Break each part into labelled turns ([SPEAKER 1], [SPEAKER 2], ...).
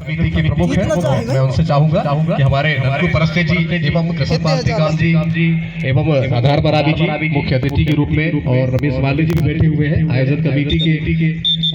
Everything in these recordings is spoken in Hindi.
[SPEAKER 1] समिति के प्रमुख हैं, मैं उनसे चाहूंगा कि हमारे नंदू परस्ते जी एवं कृष्णपाल टेकाम जी एवं आधार बराबी जी मुख्य अतिथि के रूप में और रमेश माली जी भी बैठे हुए हैं आयोजन कमेटी के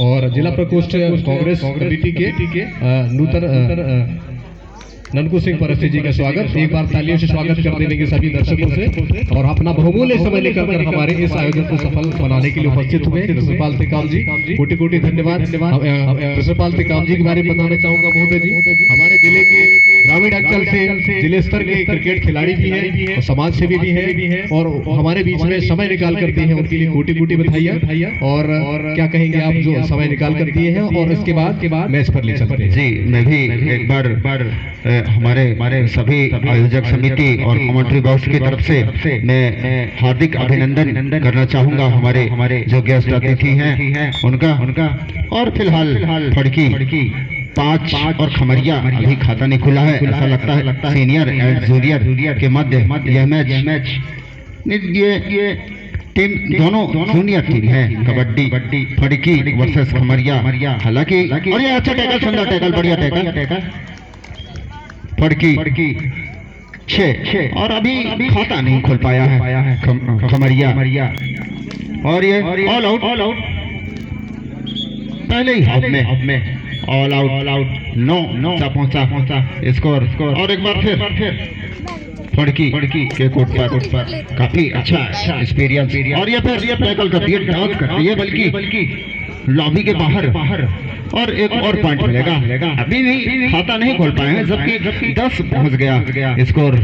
[SPEAKER 1] और जिला प्रकोष्ठ कांग्रेस कमेटी के नूतन ननकू सिंह परस्ते जी का स्वागत। एक बार तालियों से स्वागत कर देंगे सभी दर्शकों से और अपना बहुमूल्य समय लेकर हमारे इस आयोजन को सफल बनाने के लिए उपस्थित हुए कृष्णपाल टेकाम जी, कोटि कोटि धन्यवाद। कृष्णपाल टेकाम जी के बारे में बताना चाहूंगा महोदय जी, हमारे जिले के ग्रामीण अंचल से जिले स्तर के क्रिकेट खिलाड़ी भी हैं और समाज सेवी भी है और हमारे बीच में समय निकाल कर दिए हैं, उनके लिए कोटि कोटि बधाइयां। और क्या कहेंगे आप जो समय निकाल कर दिए हैं और इसके बाद मैच पर ले चलते हैं।
[SPEAKER 2] जी, मैं भी एक बार हमारे सभी आयोजक समिति और कमेंट्री बॉक्स की तरफ से मैं हार्दिक अभिनंदन करना चाहूंगा हमारे जो गेस्ट अतिथि हैं उनका। और फिलहाल फड़की 5 और खमरिया अभी खाता नहीं खुला है, ऐसा लगता है सीनियर एंड जूनियर के मध्य यह मैच ये टीम दोनों जूनियर टीम है, कबड्डी फड़की वर्सेस खमरिया। हालांकि और ये अच्छा टैकल, सुंदर टैकल, बढ़िया टैकल फड़की 6 और अभी खाता नहीं खोल पाया है खमरिया। और ये ऑल आउट पहले ही हाफ में ऑल आउट 9 पहुंचा स्कोर। और एक बार फिर फड़की के कोर्ट पर काफी अच्छा एक्सपीरियंस। और ये फिर टैकल करती है, डाउट करती है बल्कि लॉबी के बाहर। और एक और पॉइंट मिलेगा, अभी भी खाता नहीं खोल पाए हैं जबकि 10 पहुंच गया स्कोर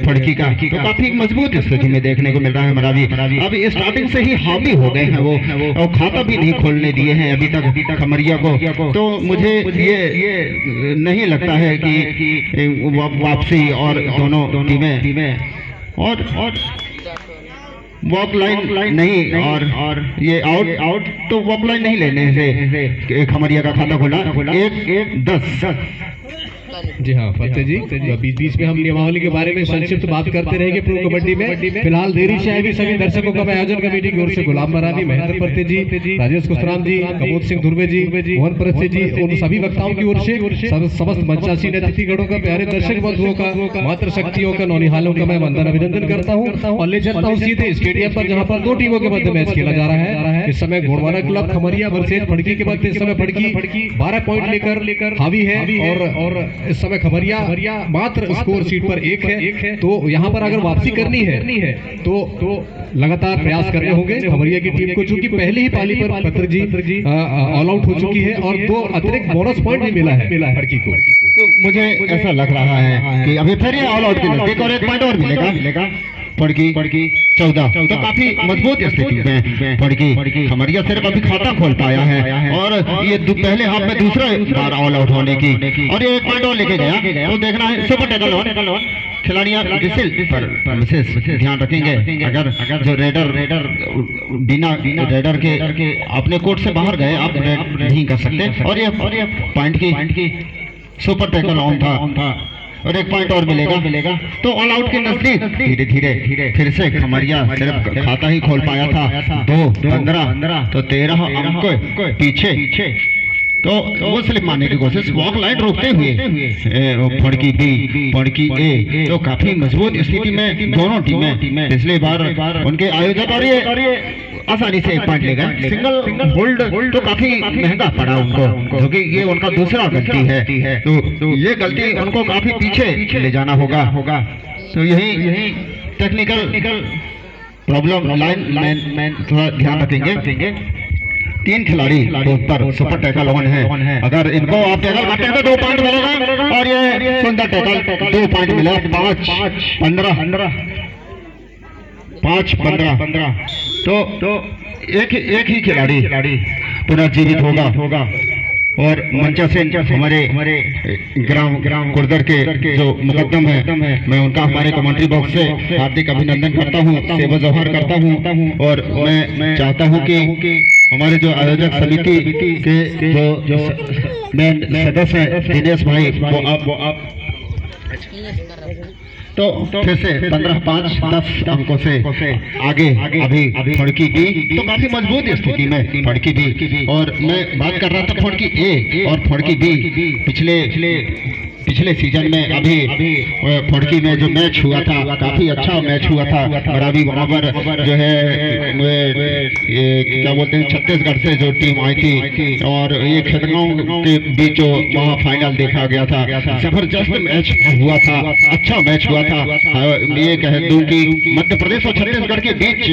[SPEAKER 2] फड़की का। तो काफी मजबूत स्थिति में देखने को मिल रहा है मरावी। अभी स्टार्टिंग से ही हावी हो गए हैं वो और खाता भी नहीं खोलने दिए हैं अभी तक खमरिया को। तो मुझे ये नहीं लगता है कि वापसी और दोनों टीमें और वॉक लाइन नहीं और ये आउट तो वॉक लाइन नहीं लेने से खमरिया का खाता खोला 1-10।
[SPEAKER 1] जी हाँ फतेह जी, बीच में हम नियमावली के बारे में संक्षिप्त बात करते रहेंगे प्रो कबड्डी में। फिलहाल देरी से आए भी सभी दर्शकों का मैं आयोजन कमेटी की ओर से गुलाम मरावी, महेंद्र परते जी, राजेश कुशराम जी, कमोद सिंह धुर्वे जी, मोहन परस्ते जी, उन सभी वक्ताओं की ओर से समस्त मंचासीन अतिथिगणों का, प्यारे दर्शक बंधुओं का, मातृ शक्तियों का, नौनिहालों का मैं वंदन अभिनंदन करता हूँ और ले चलता हूँ सीधे स्टेडियम पर जहाँ पर 2 टीमों के मध्य मैच खेला जा रहा है। इस समय घोड़वाना क्लब खमरिया वर्सेज फड़की के मध्य इस समय फड़की 12 पॉइंट लेकर हावी है और इस समय खमरिया मात्र स्कोर शीट पर 1 है। तो यहाँ पर अगर वापसी करनी है तो लगातार प्रयास करने होंगे खमरिया की टीम को, चूंकि पहले ही पाली पर पत्र जी ऑल आउट हो चुकी है और 2 अतिरिक्त बोनस पॉइंट भी मिला है फड़की को।
[SPEAKER 2] तो मुझे ऐसा लग रहा है कि अभी फिर ये ऑल आउट के नजदीक और 1 पॉइंट और मिलेगा फड़की 14। तो काफी मजबूत स्थिति में फड़की खमरिया सिर्फ अभी खाता खोल पाया है और ये पहले हाफ में दूसरा बार ऑल आउट होने की और ये 1 पॉइंट और लेके गया। तो देखना है सुपर टैकल ऑन खिलाड़ियां विसिल पर विशेष ध्यान रखेंगे। अगर जो रेडर बिना रेडर के अपने कोर्ट से बाहर गए आप नहीं कर सकते। और ये पॉइंट की सुपर टैकल ऑन था और 1 पॉइंट और मिलेगा। तो ऑल आउट के नजदीक धीरे फिर से खमरिया सिर्फ खाता ही खोल पाया था 2-15 तो 13 अंक पीछे। तो वो स्लिप मारने की कोशिश, वॉक लाइन रोकते हुए फड़की बी फड़की ए। तो काफी मजबूत स्थिति में दोनों टीमें पिछले बार उनके आयोजक और ये आसानी से 1 पॉइंट ले गए। सिंगल होल्ड तो काफी महंगा पड़ा उनको, क्योंकि ये उनका दूसरा गलती है। तो ये गलती उनको काफी पीछे ले जाना होगा। तो यही टेक्निकल प्रॉब्लम लाइन थोड़ा ध्यान रखेंगे। 3 खिलाड़ी पर सुपर टैकल ऑन है। अगर इनको आप टैकल करते हैं तो 2 पॉइंट मिलेगा और ये सुंदर टैकल 2 पॉइंट मिला 5-15। तो एक ही खिलाड़ी पुनर्जीवित होगा और मंचा से हमारे ग्राम कुर्दर के जो मुकद्दम है मैं उनका हमारे कमेंट्री बॉक्स से हार्दिक अभिनंदन करता हूँ, सेवा जोहार करता हूँ। और मैं चाहता हूँ कि हमारे जो आयोजक समिति के जो मेन सदस्य हैं दिनेश भाई, वो आप तो फिर से 15-5-10 अंकों से आगे अभी फड़की बी तो काफी मजबूत स्थिति में फड़की बी। और मैं बात कर रहा था फड़की ए और फड़की बी। पिछले सीजन में अभी फड़की में जो मैच हुआ था काफी अच्छा मैच हुआ था। बराबरी बराबर जो है ये क्या बोलते हैं छत्तीसगढ़ से जो टीम आई थी और ये खिदगांव के बीच जो वहाँ फाइनल देखा गया था, जबरदस्त मैच हुआ था, अच्छा मैच हुआ था। ये कह दूं कि मध्य प्रदेश और छत्तीसगढ़ के बीच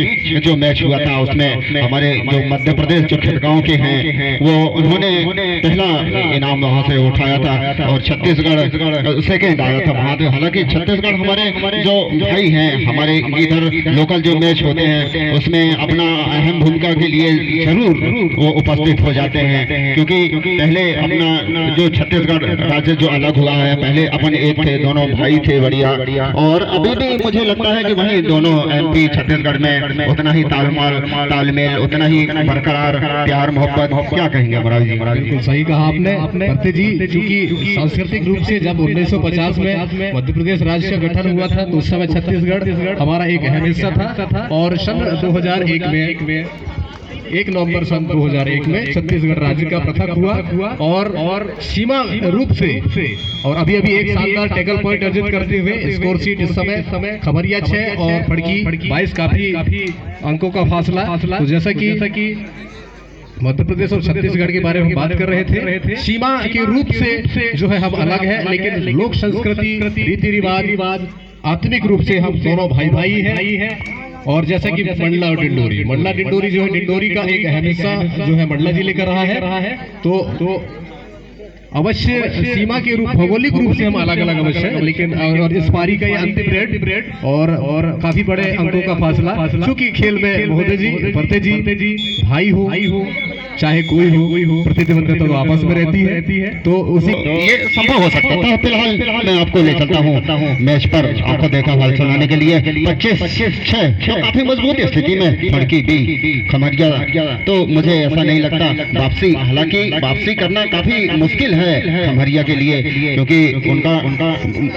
[SPEAKER 2] जो मैच हुआ था उसमें हमारे जो मध्य प्रदेश जो खिदगांव के हैं वो उन्होंने पहला इनाम वहाँ से उठाया था और छत्तीसगढ़ सेकेंड आया था वहाँ पे। हालांकि छत्तीसगढ़ हमारे जो भाई हैं, हमारे इधर लोकल जो मैच होते हैं उसमें अपना अहम भूमिका के लिए जरूर वो उपस्थित हो जाते हैं, क्योंकि पहले अपना जो छत्तीसगढ़ राज्य जो अलग हुआ है, पहले अपन एक थे, दोनों भाई थे बढ़िया। और अभी भी मुझे लगता है कि वही दोनों एमपी छत्तीसगढ़ में उतना ही तालमेल उतना ही बरकरार प्यार मोहब्बत। क्या कहेंगे मुरारी जी?
[SPEAKER 1] बिल्कुल सही कहा आपने भट्टे जी। क्योंकि सांस्कृतिक रूप से जब 1950 में मध्य प्रदेश राज्य का गठन हुआ था तो उस समय छत्तीसगढ़ हमारा एक अहम हिस्सा था और सन 2001 में 1 नवंबर सन 2001 में छत्तीसगढ़ राज्य का पृथक हुआ और सीमा रूप से और अभी एक शानदार टैकल पॉइंट अर्जित करते हुए स्कोर शीट इस समय खबरिया 6 और फड़की 22 काफी अंकों का फासला। तो जैसा कि मध्य प्रदेश और छत्तीसगढ़ के बारे में हम बात कर रहे थे, सीमा के रूप से जो है हम अलग है, लेकिन लोक संस्कृति रीति रिवाज आत्मिक रूप से हम दोनों भाई हैं। और जैसा कि मंडला और डिंडोरी जो है डिंडोरी का एक अहम हिस्सा जो है मंडला जिले का रहा है। तो अवश्य सीमा के रूप भौगोलिक रूप से हम अलग अवश्य है, लेकिन और इस पारी का ये अंतिम रेड और काफी बड़े अंकों का फासला। चूंकि खेल में महोदय जी भट्टे जी भाई हो चाहे कोई हो, प्रतिद्वंद्विता तो आपस में रहती है। तो उसी
[SPEAKER 2] ये संभव हो सकता था। फिलहाल मैं आपको ले चलता हूँ मैच पर, आपको देखा हाल सुनाने के लिए 25-6 काफी मजबूत स्थिति में फड़की बी खमरिया। तो मुझे ऐसा नहीं लगता वापसी, हालांकि वापसी करना काफी मुश्किल है खमरिया के लिए, क्योंकि उनका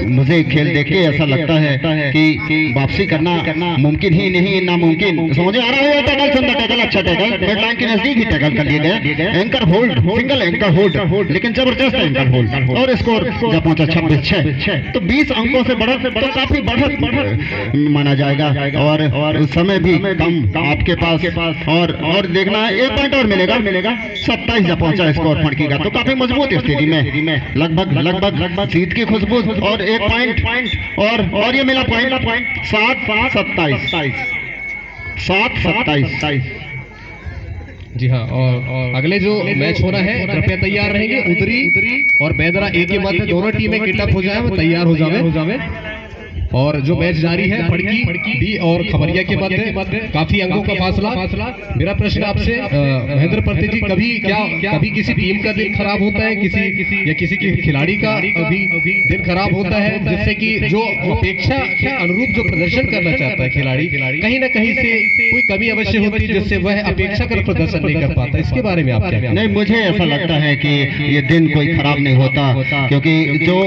[SPEAKER 2] मुझे खेल देख के ऐसा लगता है कि वापसी करना मुमकिन ही नहीं नामुमकिन। समझ आ रहा है? टैकल अच्छा टैकल मिड लाइन के नजदीक ही टैकल कर लिए गए। Anchor hold, single anchor hold, लेकिन जबरदस्त एंकर होल्ड और स्कोर जब पहुंचा 26-6 तो 20 अंकों से बढ़त तो काफी बढ़त माना जाएगा। और समय भी कम आपके पास और देखना 1 पॉइंट और मिलेगा। 27 जब पहुंचा स्कोर फड़की का तो काफी मजबूत स्थिति में लगभग जीत की खुशबू और 1 पॉइंट और ये मिला पॉइंट 7-27।
[SPEAKER 1] जी हाँ। और अगले जो मैच होना है कृपया तैयार रहेंगे। उदरी और बेदरा एक के मध्य दोनों टीमें किटअप हो जाए, वो तैयार हो जावे। और जो मैच जारी है फड़की बी और खबरिया के मध्य काफी अंकों का फासला। मेरा प्रश्न आपसे महेंद्र पर्ते जी, कभी किसी टीम का दिन खराब होता है, किसी के खिलाड़ी का अभी दिन खराब होता है, जिससे कि जो अपेक्षा के अनुरूप जो प्रदर्शन करना चाहता है खिलाड़ी कहीं ना कहीं से कोई कमी अवश्य होती है जिससे वह अपेक्षा कर प्रदर्शन नहीं कर पाता? इसके बारे में आप क्या?
[SPEAKER 2] नहीं, मुझे ऐसा लगता है कि ये दिन कोई खराब नहीं होता, क्योंकि जो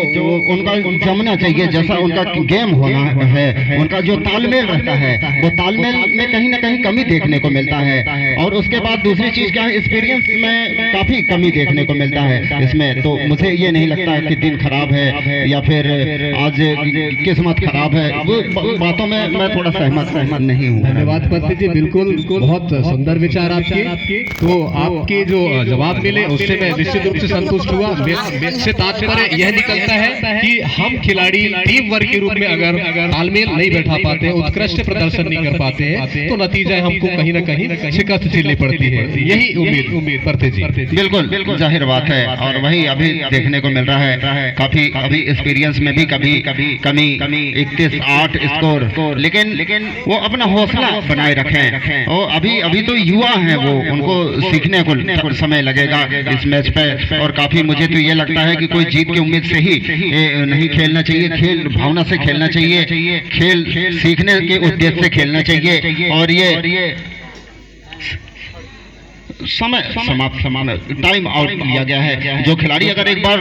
[SPEAKER 2] उनका जमना चाहिए, जैसा उनका गेम होना है, उनका जो तालमेल रहता है वो तालमेल में कहीं ना कहीं कमी देखने को मिलता है। और उसके बाद दूसरी चीज क्या है, एक्सपीरियंस में काफी कमी देखने को मिलता है इसमें। तो मुझे ये नहीं लगता है कि दिन खराब है या फिर आज किस्मत खराब है, वो बातों में मैं थोड़ा सहमत नहीं हूँ।
[SPEAKER 1] धन्यवाद पर्ते जी, बिल्कुल बहुत सुंदर विचार आपके। तो आपके जो जवाब मिले उससे मैं निश्चित रूप से संतुष्ट हुआ। से तात्पर्य यह निकलता है कि हम खिलाड़ी टीम वर्क के रूप में अगर तालमेल नहीं बैठा पाते, उत्कृष्ट प्रदर्शन नहीं कर पाते हैं, तो नतीजा हमको कहीं ना कहीं शिकस्त झेलनी पड़ती है। यही उम्मीद पर्ते जी।
[SPEAKER 2] बिल्कुल जाहिर बात है। और वही अभी देखने को मिल रहा है काफी अभी एक्सपीरियंस में भी कभी कमी 31-8 स्कोर, लेकिन वो अपना हौसला बनाए रखें। और अभी तो युवा हैं, वो उनको सीखने को समय लगेगा इस मैच पे। और काफी मुझे तो ये लगता है कि कोई जीत की उम्मीद से ही नहीं खेलना चाहिए, खेल भावना से खेलना चाहिए, खेल सीखने के उद्देश्य से खेलना चाहिए। और ये समय समाप्त टाइम आउट लिया गया है। जो खिलाड़ी अगर एक बार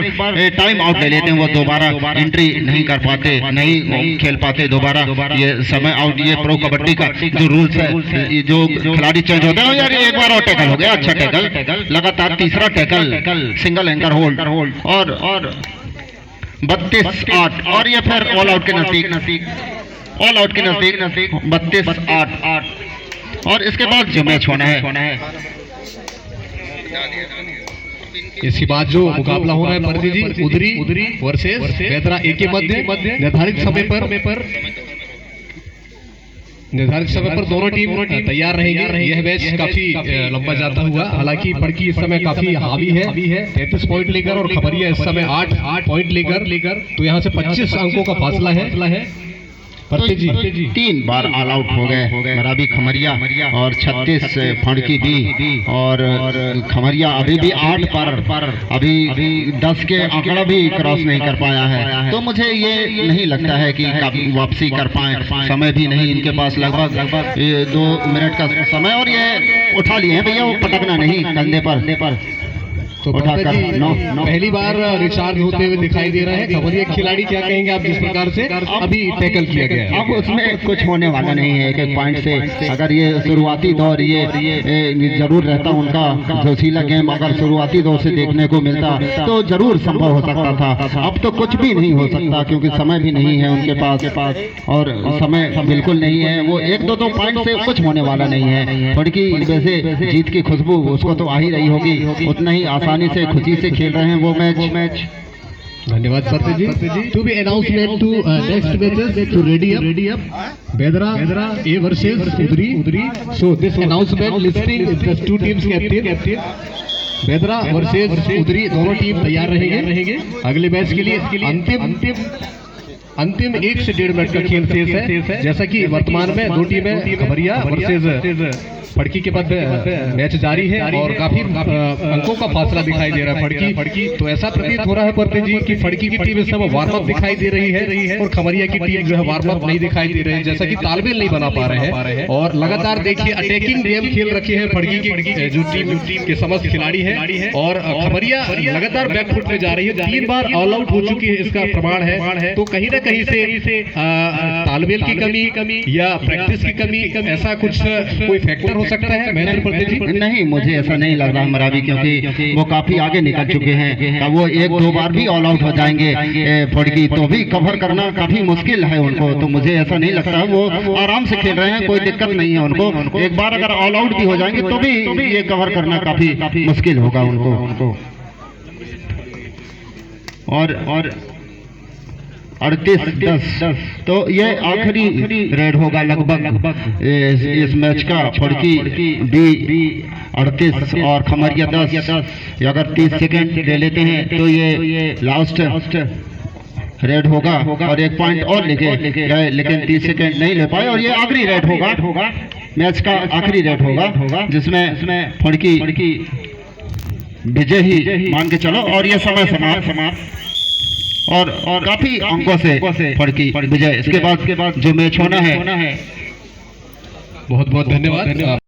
[SPEAKER 2] टाइम आउट ले लेते हैं वो दोबारा एंट्री नहीं कर पाते, नहीं खेल पाते दोबारा। ये समय आउट, ये प्रो कबड्डी का जो रूल्स है, ये जो खिलाड़ी चेंज होते हैं यार, एक बार और टैकल हो गया, अच्छा टैकल, लगातार तीसरा टैकल, सिंगल एंकर होल्ड और 32-8 और ये फिर ऑल आउट के नजदीक 32-8 और इसके बाद जो मैच होना है
[SPEAKER 1] इसके बाद जो मुकाबला होना है परजी जी, उदरी वर्सेस बेदरा ए के मध्य निर्धारित समय पर दोनों टीम तैयार रहेंगे। यह मैच काफी लंबा जाता हुआ, हालांकि पड़की इस समय काफी हावी है 33 पॉइंट लेकर और खबरिया इस समय 8 पॉइंट लेकर, तो यहाँ से 25 अंकों का फासला है।
[SPEAKER 2] तो 3 बार ऑल आउट हो गए मराबी खमरिया और 36 फड़की भी, और खमरिया अभी भी 8 पर, अभी 10 के आंकड़ा भी क्रॉस नहीं कर पाया है। तो मुझे ये नहीं लगता है कि वापसी कर पाए, समय भी नहीं इनके पास, लगभग 2 मिनट का समय, और ये उठा लिए हैं भैया, वो पटकना नहीं कंधे पर
[SPEAKER 1] तो पहली बार रिचार्ज होते हुए दिखाई दे रहा है। खबरिया खिलाड़ी क्या कहेंगे आप, जिस प्रकार से अभी टैकल किया गया है?
[SPEAKER 2] अब उसमें कुछ होने वाला नहीं है, एक पॉइंट से अगर ये शुरुआती दौर ये जरूर रहता उनका जोशीला गेम, अगर शुरुआती दौर से देखने को मिलता तो जरूर संभव हो सकता था। अब तो कुछ भी नहीं हो सकता क्योंकि समय भी नहीं है उनके पास, और समय बिल्कुल नहीं है। वो 1-2 पॉइंट से कुछ होने वाला नहीं है। फड़की वैसे जीत की खुशबू उसको तो आ ही रही होगी, उतना ही आसानी से खुशी से खेल रहे हैं वो मैच।
[SPEAKER 1] धन्यवाद Satya ji. To be announcement to next matches to ready up Bedara A versus Udari. So this announcement listing the 2 teams captain. Bedara versus Udari दोनों टीम तैयार रहेंगे अगले मैच के लिए। अंतिम 1 से 1.5 मिनट का खेल शेष है। जैसा कि वर्तमान में 2 टीमें खबरिया वर्सेस फड़की के बाद मैच जारी है और काफी अंकों का फासला दिखाई दे रहा है। फड़की तो ऐसा प्रतीत हो रहा है परते जी कि फड़की की टीम इस समय वार्म अप दिखाई दे रही है और खबरिया की टीम जो है वार्म अप नहीं दिखाई दे रही है, जैसा कि तालमेल नहीं बना पा रहे हैं। और लगातार देखिए अटैकिंग गेम खेल रखे हैं फड़की की जो टीम के समस्त खिलाड़ी है, और खबरिया लगातार बैकफुट में जा रही है, 3 बार ऑल आउट हो चुकी है, इसका प्रमाण है। तो कहीं ना कहीं से तालमेल की कमी या प्रैक्टिस की कमी, ऐसा कुछ कोई फैक्टर हो सकता है महेंद्र प्रदीप जी?
[SPEAKER 2] नहीं, मुझे ऐसा नहीं लग रहा मरावी, क्योंकि वो काफी आगे निकल चुके हैं। अब वो 1-2 बार भी ऑल आउट हो जाएंगे फड़की तो भी कवर करना काफी मुश्किल है उनको। तो मुझे ऐसा नहीं लगता, वो आराम से खेल रहे हैं, कोई दिक्कत नहीं है उनको। एक बार अगर ऑल आउट भी हो जाएंगे तो भी ये कवर करना काफी मुश्किल होगा उनको। और 38-10 तो ये आखिरी रेड होगा लगभग इस मैच का। फड़की भी 38 और खमरिया 10। अगर 30 सेकंड ले लेते हैं तो ये लास्ट रेड होगा और 1 पॉइंट और लेके गए, लेकिन 30 सेकंड नहीं ले पाए और ये आखिरी रेड होगा, मैच का आखिरी रेड होगा, जिसमें फड़की विजय ही मान के चलो। और ये समय समाप्त और काफी अंकों से फड़की विजय। इसके बाद जो मैच होना है,
[SPEAKER 1] बहुत बहुत धन्यवाद।